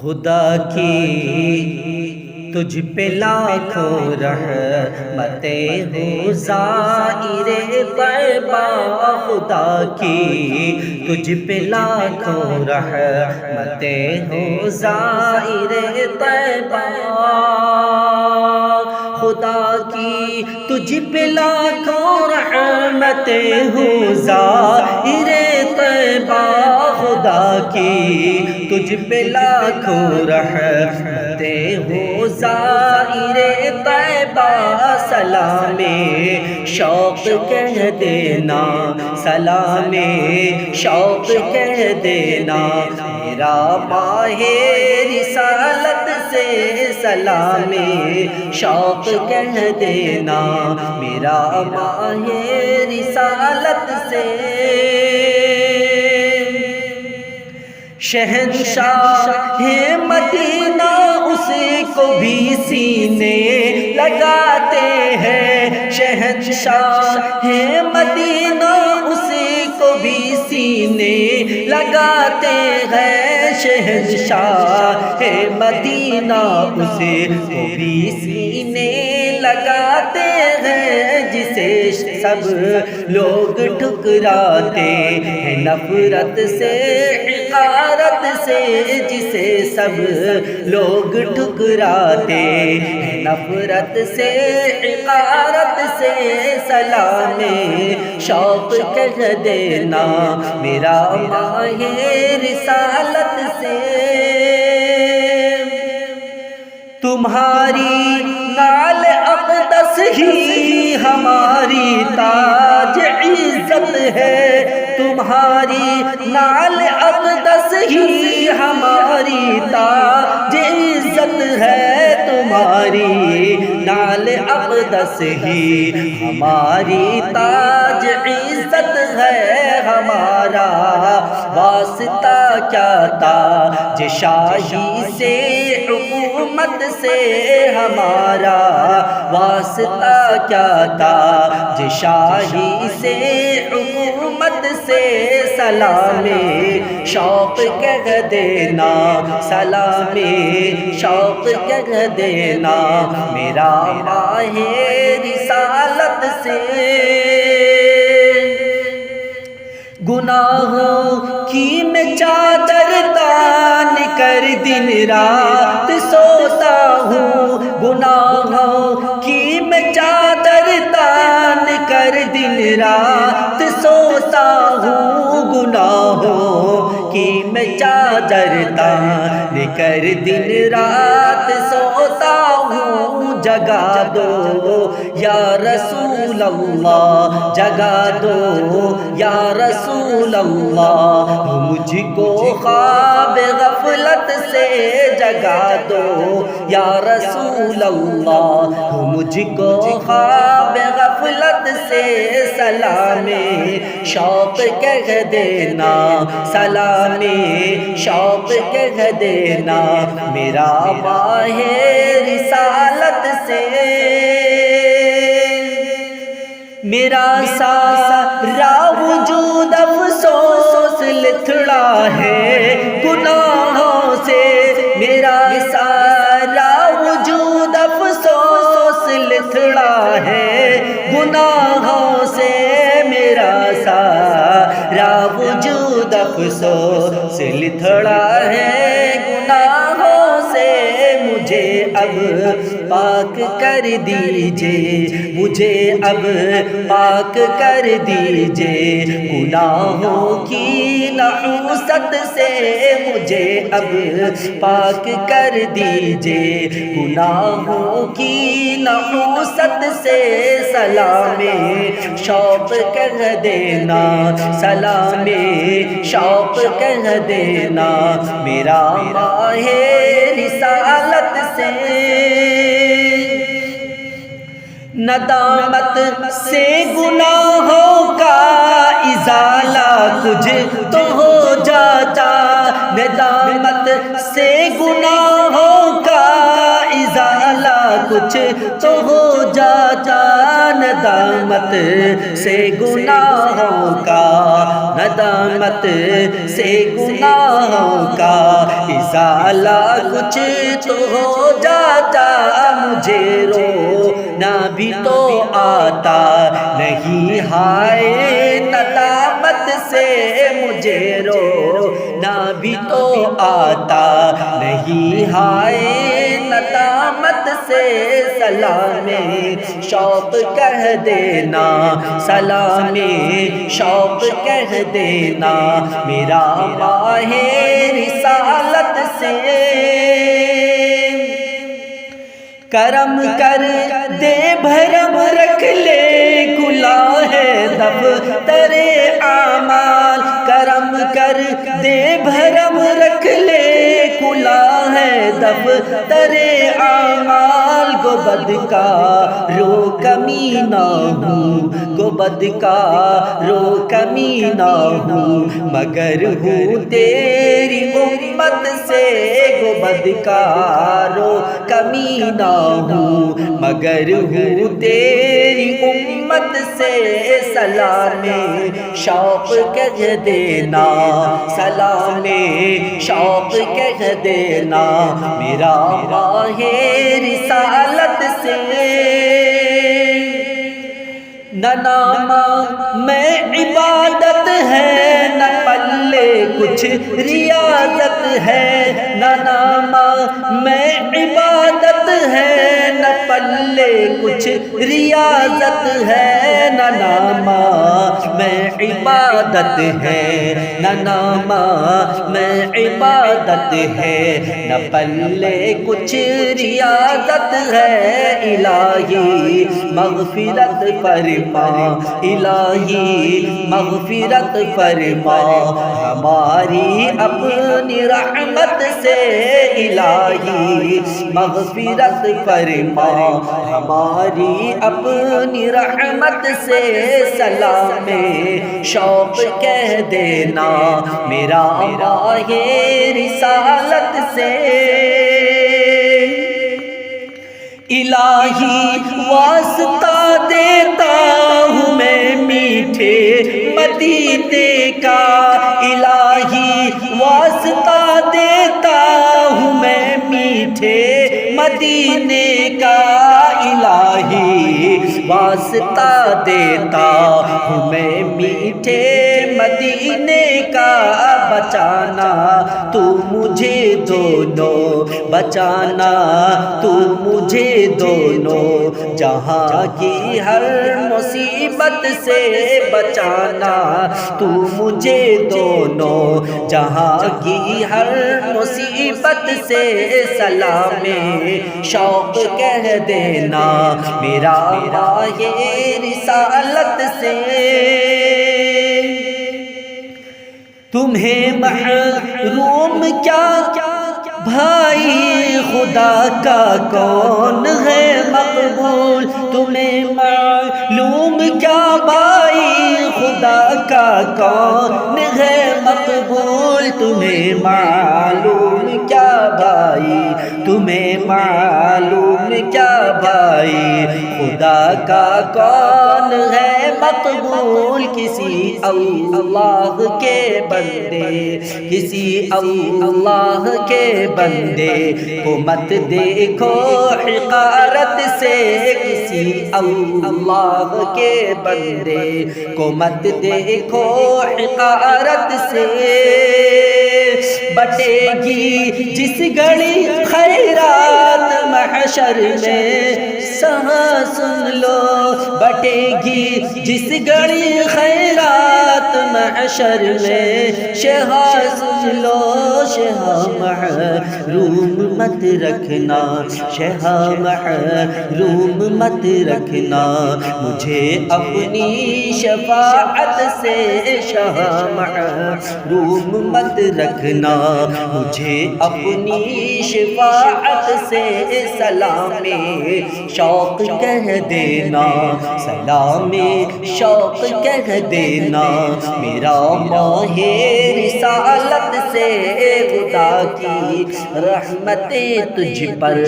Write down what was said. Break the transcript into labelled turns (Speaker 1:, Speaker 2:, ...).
Speaker 1: خدا کی تجھ پہ لاکھوں رحمتیں ہوں زائر طیبہ، خدا کی تجھ پہ لاکھوں رحمتیں ہوں زائر طیبہ، خدا کی تجھ پہ لاکھوں رحمتیں ہوں زائر طیبہ، خدا کی تجھ پہ لاکھوں رحمتیں ہوں زائر طیبہ، سلام شوق کہہ دینا، سلام شوق کہہ دینا، میرا ماہ رسالت سے سلام شوق کہہ دینا، میرا ماہ رسالت سے۔ شہنشاہ مدینہ اس کو بھی سینے لگاتے ہیں، شہنشاہ مدینہ اس کو بھی سینے لگاتے ہیں، شہنشاہ مدینہ اس کو بھی سینے لگاتے ہیں، جسے سب لوگ ٹھکراتے ہیں نفرت سے حقارت سے، جسے سب لوگ ٹھکراتے ہیں نفرت سے حقارت سے، سلام شوق کہہ دینا، میرا ماہ رسالت سے۔ تمہاری نال اقدس ہی ہماری تاج عزت ہے، تمہاری نال اقدس ہی ہماری تاج عزت ہے، تمہاری نال اقدس ہی ہماری تاج عزت ہے، ہمارا واسطہ کیا تاج شاہی سے حکومت سے، ہمارا واسطہ کیا تاج شاہی سے حکومت سے، سلام شوق کہہ دینا، سلام شوق کہہ دینا، میرا ماہ رسالت سے۔ گناہوں کی میں چادر تان کر دن رات سوتا ہوں، گناہوں کی میں چادر تان کر دن رات سوتا ہوں، گناہوں کی میں چادر تان کر دن رات سوتا ہوں، جگا دو یا رسول اللہ، جگا دو یا رسول اللہ، مجھ کو خواب غفلت سے جگا دو یا رسول اللہ، مجھ کو خواب غفلت سے، سلام شوق کہہ دینا، سلام شوق کہہ دینا، میرا ماہ رسالت سے۔ میرا سارا وجود افسوس لتھڑا ہے گناہوں سے، میرا سارا وجود افسوس لتھڑا ہے گناہوں سے، میرا سارا وجود افسوس لتھڑا ہے گناہوں سے، مجھے اب پاک کر دیجئے، مجھے اب پاک کر دیجئے گناہوں کی نحوست سے، مجھے اب پاک کر دیجئے گناہوں کی نحوست سے، سلام شوق کہہ دینا، سلام شوق کہہ دینا، میرا ماہ رسالت سے۔ ندامت سے گناہوں کا ازالہ تجھ تو ہو جاتا، ندامت سے گناہوں کا ازالہ کچھ تو ہو جاتا ندامت سے گناہوں کا، ندامت سے گناہوں کا ازالہ کچھ تو ہو جاتا، مجھے رونا بھی تو آتا نہیں، ہائے ندامت سے مجھے رونا بھی تو آتا نہیں، ہائے ندامت سے سلام شوق کہہ دینا، سلام شوق کہہ دینا میرا ماہ رسالت سے، کرم کر دے بھرم رکھ لے کھلا ہے دفتر اعمال، کرم کر دے بھرم رکھ لے کھلا ہے دفتر اعمال، گو بدکارو کمی نہ ہوں، گو بدکارو کمی نہ ہوں، مگر ہوں تیری امت سے، گو بدکارو کمی نہ ہوں مگر ہوں تیری امت سے، سلام شوق کہہ دینا، سلام شوق کہہ دینا میرا ماہ رسالت سے، نہ نام میں عبادت ہے نہ پلے کچھ ریاضت ہے، نہ نام میں عبادت ہے نہ پلے کچھ ریاضت ہے، نہ نام میں عبادت ہے نہ نام میں عبادت ہے، نہ پلے کچھ ریاضت ہے، الہی مغفرت فرما، الہی مغفرت فرما ہماری اپنی رحمت سے، الہی مغفرت فرما ہماری اپنی رحمت سے، سلام شوق کہہ دینا میرا ماہ رسالت سے، الہی واسطہ دیتا ہوں میں میٹھے مدینے کا، الہی واسطہ دیتا ہوں میں میٹھے مدینے کا، الہی واسطہ دیتا ہوں میں میٹھے مدینے کا، بچانا تو مجھے دونوں، بچانا تو مجھے دونوں جہاں کی ہر مصیبت سے، بچانا تو مجھے دونوں جہاں کی ہر مصیبت سے، سلام شوق کہہ دینا میرا ماہ رسالت سے، تمہیں محروم کیا بھائی خدا کا کون ہے مقبول، تمہیں معلوم کیا بھائی خدا کا کون ہے مقبول، تمہیں معلوم کیا بھائی، تمہیں معلوم کیا بھائی خدا کا کون ہے مقبول، کسی اللہ کے بندے، کسی اللہ کے بندے کو مت دیکھو حقارت سے، کسی اللہ کے بندے کو مت دیکھو حقارت سے، بٹے گی جس گھڑی خیرات محشر میں سہاں سن لو، بٹے گی جس گھڑی خیرات محشر میں شہاں سن لو، شہاں محروم مت رکھنا، شہاں محروم مت رکھنا مجھے اپنی شفاعت سے، شہاں محروم مت رکھنا مجھے اپنی شفاعت سے، سلام شوق کہہ دینا، سلام شوق کہہ دینا میرا ماہ رسالت سے، خدا کی رحمتیں تجھ پر